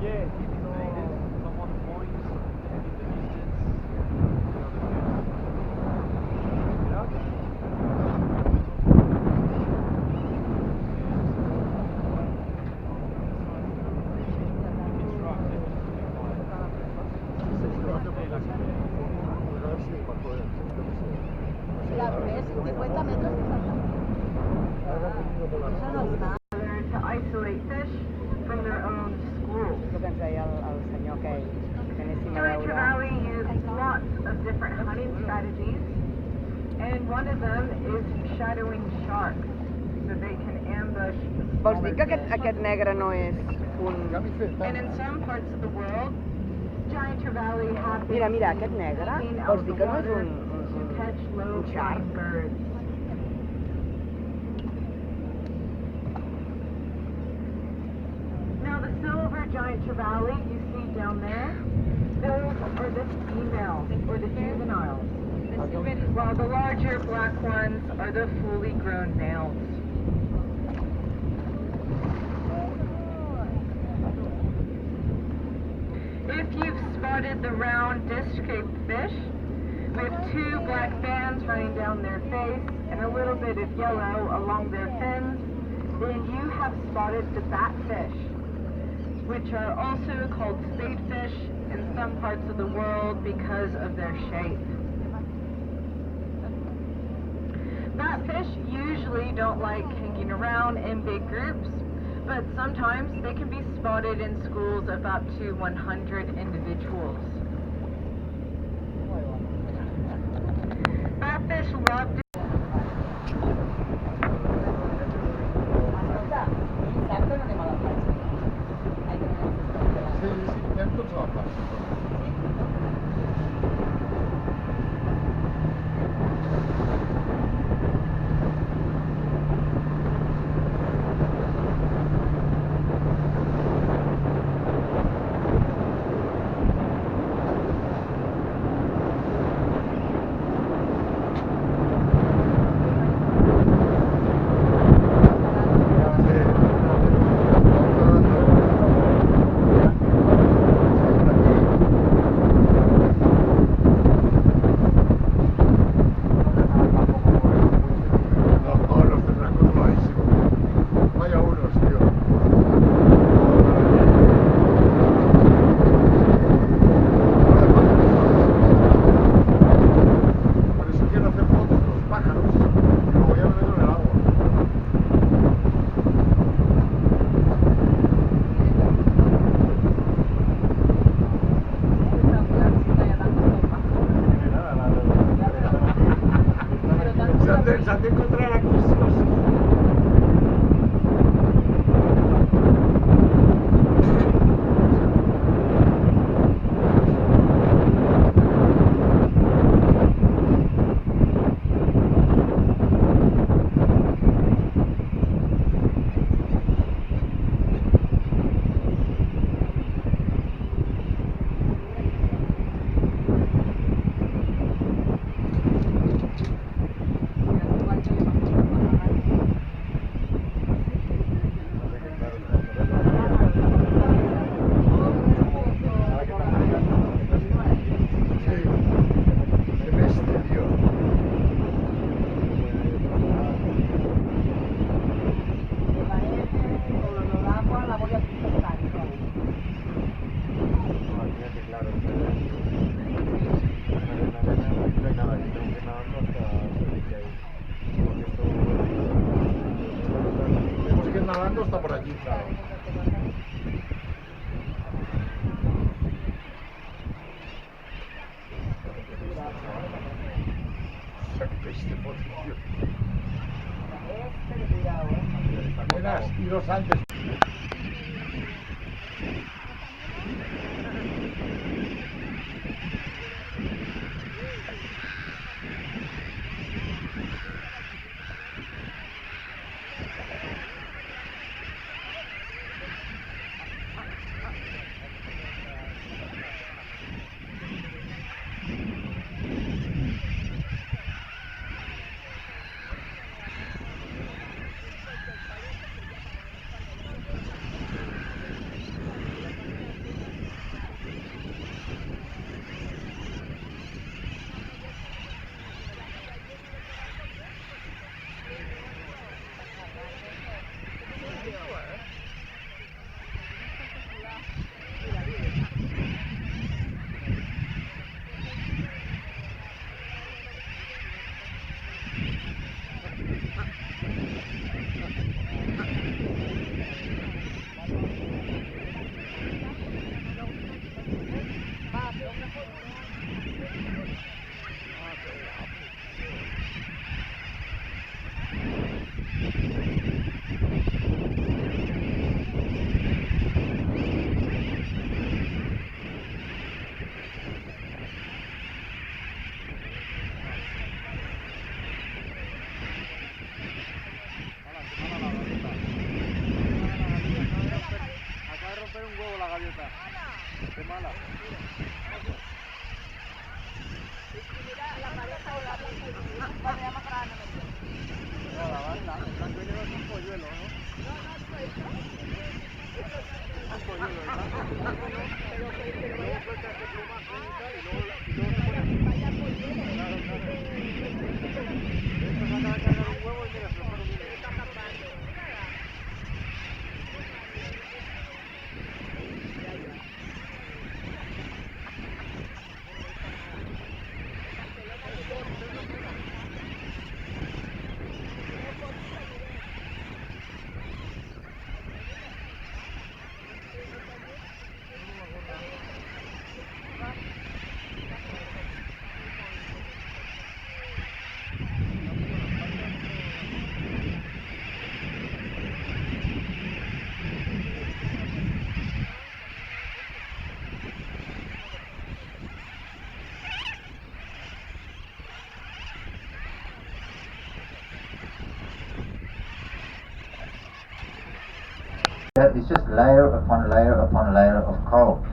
To isolate fish from their own schools. Giant trevally use lots of different hunting strategies, and one of them is shadowing sharks, so they can ambush Vols dir que smaller fish. aquest negre no és un... And in some parts of the world, giant trevally have been Mira, aquest negre, seen out vols of dir the que no és water un to catch low-flying shark? birds. Now the silver giant trevally you see down there, those are the females, or the juveniles, while the larger black ones are the fully grown males. If you've spotted the round disc-shaped fish with two black bands running down their face and a little bit of yellow along their fins, then you have spotted the batfish, which are also called spadefish in some parts of the world because of their shape. Batfish usually don't like hanging around in big groups, but sometimes they can be spotted in schools of up to 100 individuals. Batfish love to nadando hasta por allí, claro. Apenas tiros antes. gaviota. Qué mala. No, la banda, el blanco y negro es un polluelo, ¿no? Un polluelo, el blanco es un polluelo, y luego suelta ese plumaje y tal, y luego se pone... Claro, claro. De hecho, se acaba de cargar un huevo y mira, se lo pone bien. It's just layer upon layer upon layer of coral.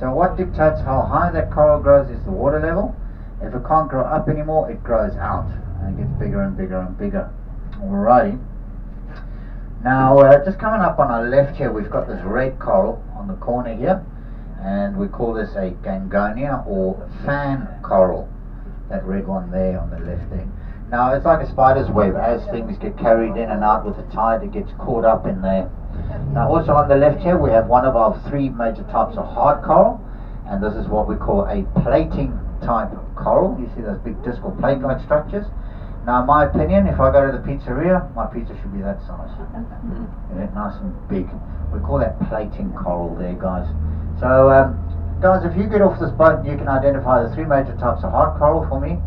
So what dictates how high that coral grows is the water level. If it can't grow up anymore, it grows out and gets bigger and bigger and bigger. Alrighty. Now just coming up on our left here, we've got this red coral on the corner here, and we call this a gangonia or fan coral. That red one there on the left there. Now it's like a spider's web. As things get carried in and out with the tide, it gets caught up in there. Now also on the left here we have one of our three major types of hard coral, and this is what we call a plating type coral. You see those big discal plate like structures. Now in my opinion, if I go to the pizzeria, my pizza should be that size. Yeah, nice and big. We call that plating coral there, guys. So guys, if you get off this boat and you can identify the three major types of hard coral for me,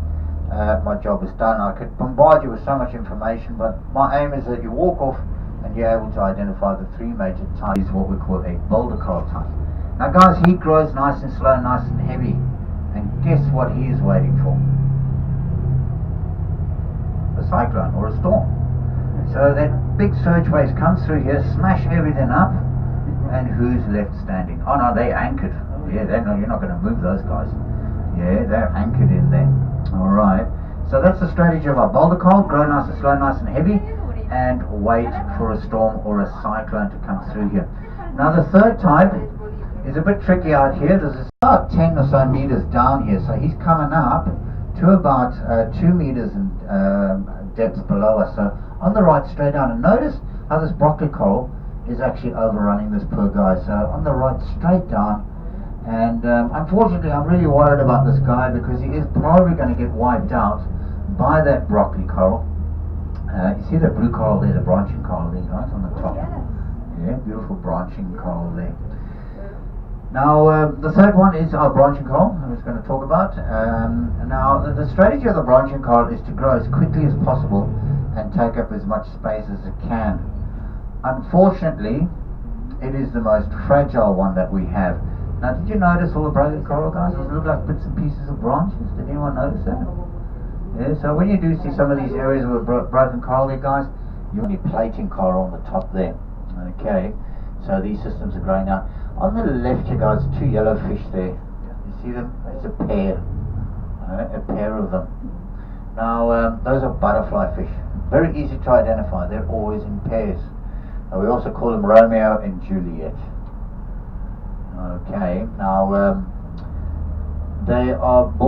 my job is done. I could bombard you with so much information, but my aim is that you walk off and you're able to identify the three major types, what we call a boulder coral type. Now guys, he grows nice and slow, nice and heavy, and guess what he is waiting for? A cyclone or a storm. So that big surge wave comes through here, smash everything up, and who's left standing? Oh no, they're anchored. Yeah, you're not going to move those guys. Yeah, they're anchored in there. Alright, so that's the strategy of our boulder coral: grow nice and slow, nice and heavy, and wait for a storm or a cyclone to come through here. Now the third type is a bit tricky out here. This is about 10 or so meters down here, so he's coming up to about 2 meters in depth below us. So on the right, straight down, and notice how this broccoli coral is actually overrunning this poor guy. So on the right, straight down, and unfortunately I'm really worried about this guy because he is probably going to get wiped out by that broccoli coral. You see the blue coral there, the branching coral there, guys, on the top. Yeah, beautiful branching coral there. Now the third one is our branching coral I was going to talk about. Now the strategy of the branching coral is to grow as quickly as possible and take up as much space as it can. Unfortunately, it is the most fragile one that we have. Now did you notice all the broken coral, guys? Does it look like bits and pieces of branches? Did anyone notice that? Yeah, so when you do see some of these areas with broken coral there, guys, you want plating coral on the top there. Okay, so these systems are growing out. On the left here, guys, two yellow fish there. You see them? It's a pair. A pair of them. Now those are butterfly fish. Very easy to identify. They're always in pairs. We also call them Romeo and Juliet. Okay, now they are born